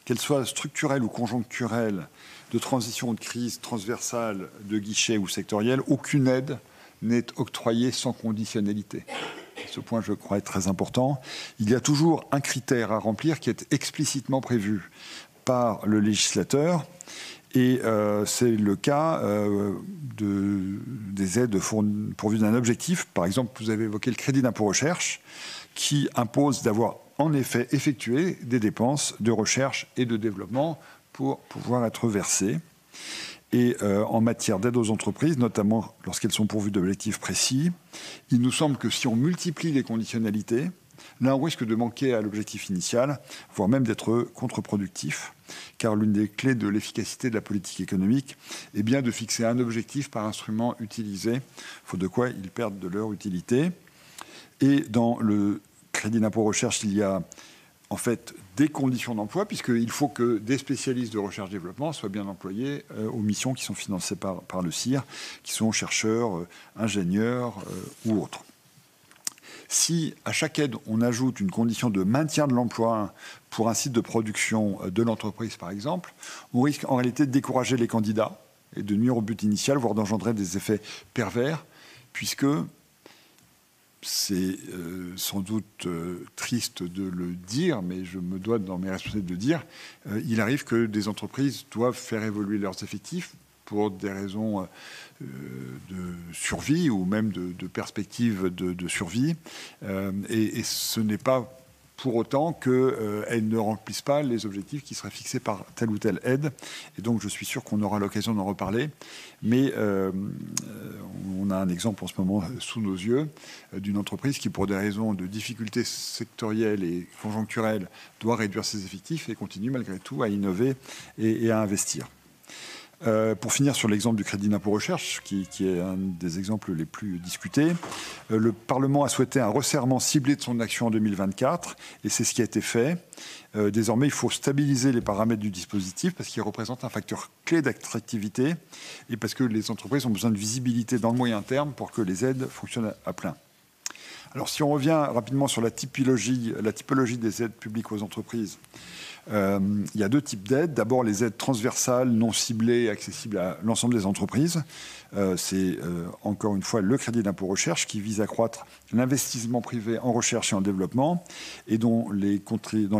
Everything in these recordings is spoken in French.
qu'elles soient structurelles ou conjoncturelles, de transition ou de crise transversale, de guichet ou sectorielle, aucune aide n'est octroyée sans conditionnalité. Ce point, je crois, est très important. Il y a toujours un critère à remplir qui est explicitement prévu par le législateur. Et c'est le cas des aides pourvues d'un objectif. Par exemple, vous avez évoqué le crédit d'impôt recherche, qui impose d'avoir en effet effectué des dépenses de recherche et de développement pour pouvoir être versées. Et en matière d'aide aux entreprises, notamment lorsqu'elles sont pourvues d'objectifs précis, il nous semble que si on multiplie les conditionnalités, là, on risque de manquer à l'objectif initial, voire même d'être contre-productif, car l'une des clés de l'efficacité de la politique économique est bien de fixer un objectif par instrument utilisé, faute de quoi ils perdent de leur utilité. Et dans le crédit d'impôt recherche, il y a en fait des conditions d'emploi, puisqu'il faut que des spécialistes de recherche-développement soient bien employés aux missions qui sont financées par le CIR, qui sont chercheurs, ingénieurs ou autres. Si à chaque aide, on ajoute une condition de maintien de l'emploi pour un site de production de l'entreprise, par exemple, on risque en réalité de décourager les candidats et de nuire au but initial, voire d'engendrer des effets pervers, puisque c'est sans doute triste de le dire, mais je me dois dans mes responsabilités de le dire, il arrive que des entreprises doivent faire évoluer leurs effectifs pour des raisons de survie ou même de perspective de survie. Et ce n'est pas pour autant qu'elles ne remplissent pas les objectifs qui seraient fixés par telle ou telle aide. Et donc, je suis sûr qu'on aura l'occasion d'en reparler. Mais on a un exemple en ce moment sous nos yeux d'une entreprise qui, pour des raisons de difficultés sectorielles et conjoncturelles, doit réduire ses effectifs et continue malgré tout à innover et à investir. Pour finir sur l'exemple du crédit d'impôt recherche, qui est un des exemples les plus discutés, le Parlement a souhaité un resserrement ciblé de son action en 2024, et c'est ce qui a été fait. Désormais, il faut stabiliser les paramètres du dispositif parce qu'il représente un facteur clé d'attractivité et parce que les entreprises ont besoin de visibilité dans le moyen terme pour que les aides fonctionnent à plein. Alors, si on revient rapidement sur la typologie des aides publiques aux entreprises, il y a deux types d'aides. D'abord, les aides transversales, non ciblées et accessibles à l'ensemble des entreprises. C'est encore une fois le crédit d'impôt recherche qui vise à accroître l'investissement privé en recherche et en développement et dont les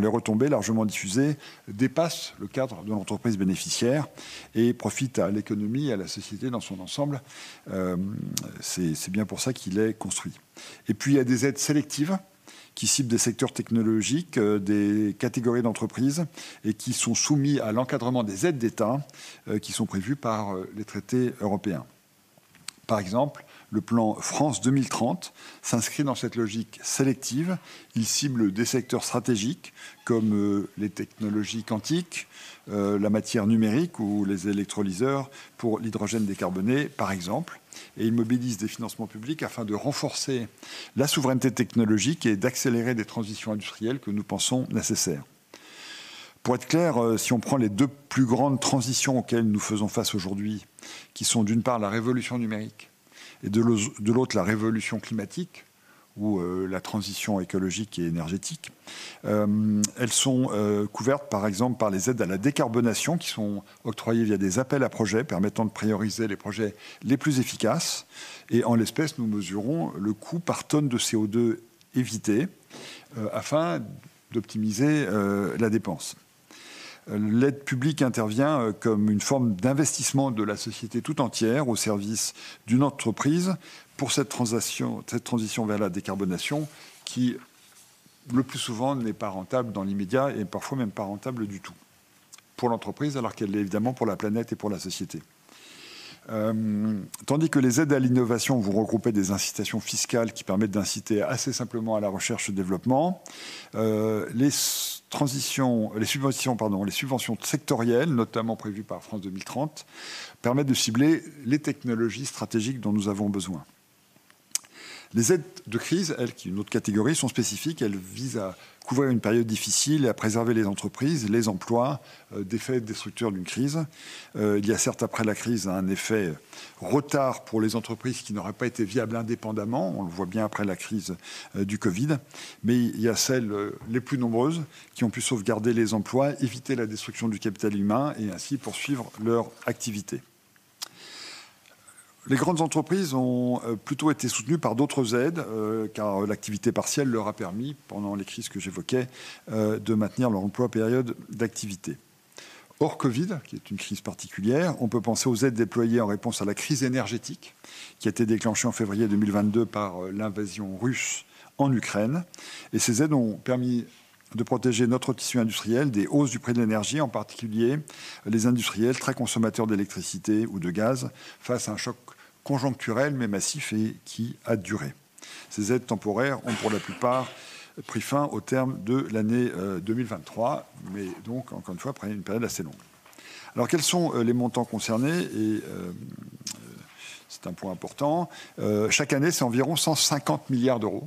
retombées largement diffusées dépassent le cadre de l'entreprise bénéficiaire et profitent à l'économie et à la société dans son ensemble. C'est bien pour ça qu'il est construit. Et puis, il y a des aides sélectives qui ciblent des secteurs technologiques, des catégories d'entreprises et qui sont soumis à l'encadrement des aides d'État qui sont prévues par les traités européens. Par exemple, le plan France 2030 s'inscrit dans cette logique sélective. Il cible des secteurs stratégiques comme les technologies quantiques, la matière numérique ou les électrolyseurs pour l'hydrogène décarboné, par exemple. Et il mobilise des financements publics afin de renforcer la souveraineté technologique et d'accélérer des transitions industrielles que nous pensons nécessaires. Pour être clair, si on prend les deux plus grandes transitions auxquelles nous faisons face aujourd'hui, qui sont d'une part la révolution numérique et de l'autre la révolution climatique, ou la transition écologique et énergétique. Elles sont couvertes par exemple par les aides à la décarbonation qui sont octroyées via des appels à projets permettant de prioriser les projets les plus efficaces. Et en l'espèce, nous mesurons le coût par tonne de CO2 évité afin d'optimiser la dépense. L'aide publique intervient comme une forme d'investissement de la société tout entière au service d'une entreprise pour cette transition vers la décarbonation qui, le plus souvent, n'est pas rentable dans l'immédiat et parfois même pas rentable du tout pour l'entreprise, alors qu'elle l'est évidemment pour la planète et pour la société. Tandis que les aides à l'innovation vont regrouper des incitations fiscales qui permettent d'inciter assez simplement à la recherche et développement, les subventions sectorielles, notamment prévues par France 2030, permettent de cibler les technologies stratégiques dont nous avons besoin. Les aides de crise, elles, qui sont une autre catégorie, sont spécifiques. Elles visent à couvrir une période difficile et à préserver les entreprises, les emplois, d'effets destructeurs d'une crise. Il y a certes, après la crise, un effet retard pour les entreprises qui n'auraient pas été viables indépendamment. On le voit bien après la crise du Covid. Mais il y a celles les plus nombreuses qui ont pu sauvegarder les emplois, éviter la destruction du capital humain et ainsi poursuivre leur activité. Les grandes entreprises ont plutôt été soutenues par d'autres aides, car l'activité partielle leur a permis, pendant les crises que j'évoquais, de maintenir leur emploi période d'activité. Hors Covid, qui est une crise particulière, on peut penser aux aides déployées en réponse à la crise énergétique, qui a été déclenchée en février 2022 par l'invasion russe en Ukraine. Et ces aides ont permis de protéger notre tissu industriel des hausses du prix de l'énergie, en particulier les industriels très consommateurs d'électricité ou de gaz, face à un choc conjoncturel mais massif et qui a duré. Ces aides temporaires ont pour la plupart pris fin au terme de l'année 2023, mais donc, encore une fois, après une période assez longue. Alors, quels sont les montants concernés ? Et c'est un point important. Chaque année, c'est environ 150 milliards d'euros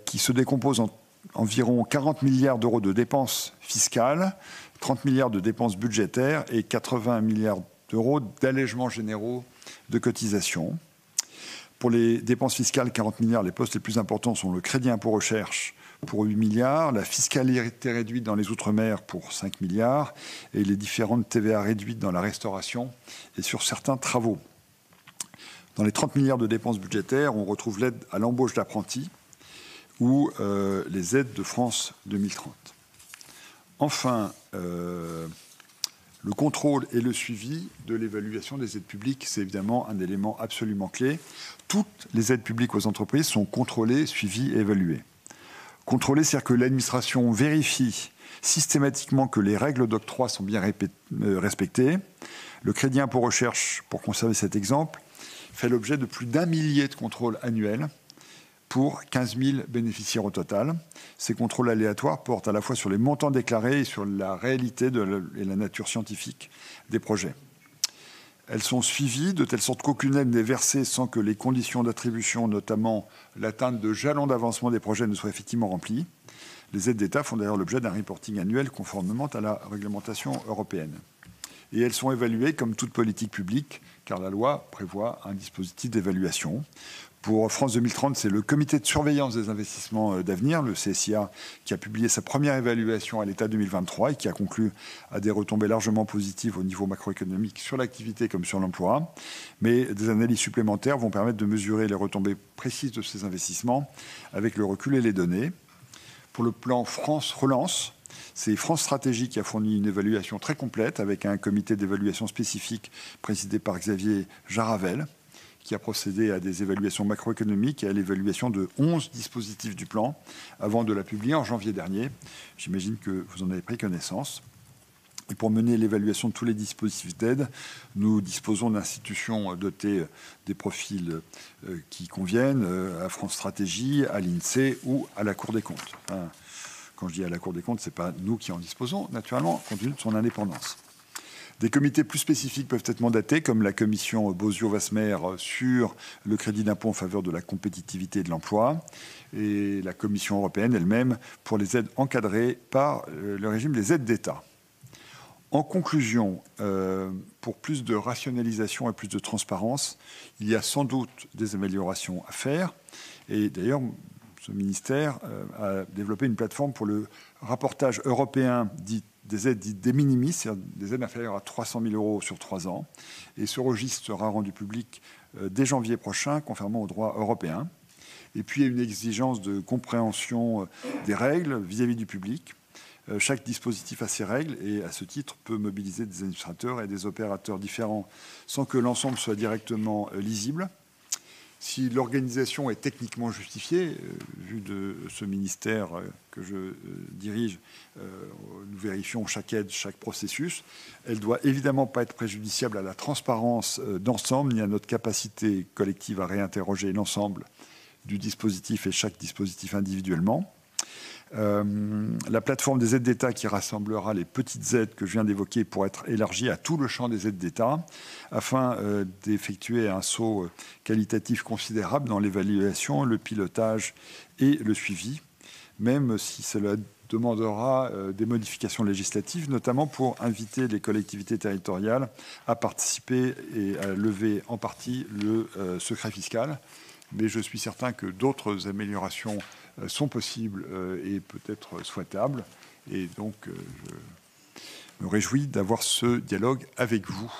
qui se décomposent en environ 40 milliards d'euros de dépenses fiscales, 30 milliards de dépenses budgétaires et 80 milliards d'euros d'allègements généraux de cotisations. Pour les dépenses fiscales, 40 milliards, les postes les plus importants sont le crédit impôt recherche pour 8 milliards, la fiscalité réduite dans les Outre-mer pour 5 milliards et les différentes TVA réduites dans la restauration et sur certains travaux. Dans les 30 milliards de dépenses budgétaires, on retrouve l'aide à l'embauche d'apprentis ou les aides de France 2030. Enfin, le contrôle et le suivi de l'évaluation des aides publiques, c'est évidemment un élément absolument clé. Toutes les aides publiques aux entreprises sont contrôlées, suivies et évaluées. Contrôler, c'est-à-dire que l'administration vérifie systématiquement que les règles d'octroi sont bien respectées. Le crédit impôt recherche, pour conserver cet exemple, fait l'objet de plus d'1 millier de contrôles annuels pour 15 000 bénéficiaires au total. Ces contrôles aléatoires portent à la fois sur les montants déclarés et sur la réalité et la nature scientifique des projets. Elles sont suivies de telle sorte qu'aucune aide n'est versée sans que les conditions d'attribution, notamment l'atteinte de jalons d'avancement des projets, ne soient effectivement remplies. Les aides d'État font d'ailleurs l'objet d'un reporting annuel conformément à la réglementation européenne. Et elles sont évaluées comme toute politique publique, car la loi prévoit un dispositif d'évaluation. Pour France 2030, c'est le comité de surveillance des investissements d'avenir, le CSIA, qui a publié sa première évaluation à l'état 2023 et qui a conclu à des retombées largement positives au niveau macroéconomique sur l'activité comme sur l'emploi. Mais des analyses supplémentaires vont permettre de mesurer les retombées précises de ces investissements avec le recul et les données. Pour le plan France Relance, c'est France Stratégie qui a fourni une évaluation très complète avec un comité d'évaluation spécifique présidé par Xavier Jaravel, qui a procédé à des évaluations macroéconomiques et à l'évaluation de 11 dispositifs du plan avant de la publier en janvier dernier. J'imagine que vous en avez pris connaissance. Et pour mener l'évaluation de tous les dispositifs d'aide, nous disposons d'institutions dotées des profils qui conviennent à France Stratégie, à l'INSEE ou à la Cour des comptes. Enfin, quand je dis à la Cour des comptes, ce n'est pas nous qui en disposons, naturellement, compte tenu de son indépendance. Des comités plus spécifiques peuvent être mandatés, comme la commission Bozio-Wasmer sur le crédit d'impôt en faveur de la compétitivité et de l'emploi, et la Commission européenne elle-même pour les aides encadrées par le régime des aides d'État. En conclusion, pour plus de rationalisation et plus de transparence, il y a sans doute des améliorations à faire. Et d'ailleurs, ce ministère a développé une plateforme pour le rapportage européen des aides dites de minimis, c'est-à-dire des aides inférieures à 300 000 € sur 3 ans. Et ce registre sera rendu public dès janvier prochain, conformément au droit européen. Et puis, il y a une exigence de compréhension des règles vis-à-vis du public. Chaque dispositif a ses règles et, à ce titre, peut mobiliser des administrateurs et des opérateurs différents sans que l'ensemble soit directement lisible. Si l'organisation est techniquement justifiée, vu de ce ministère que je dirige, nous vérifions chaque aide, chaque processus. Elle ne doit évidemment pas être préjudiciable à la transparence d'ensemble ni à notre capacité collective à réinterroger l'ensemble du dispositif et chaque dispositif individuellement. La plateforme des aides d'État qui rassemblera les petites aides que je viens d'évoquer pourra être élargie à tout le champ des aides d'État afin d'effectuer un saut qualitatif considérable dans l'évaluation, le pilotage et le suivi même si cela demandera des modifications législatives, notamment pour inviter les collectivités territoriales à participer et à lever en partie le secret fiscal. Mais je suis certain que d'autres améliorations sont possibles et peut-être souhaitables. Et donc, je me réjouis d'avoir ce dialogue avec vous.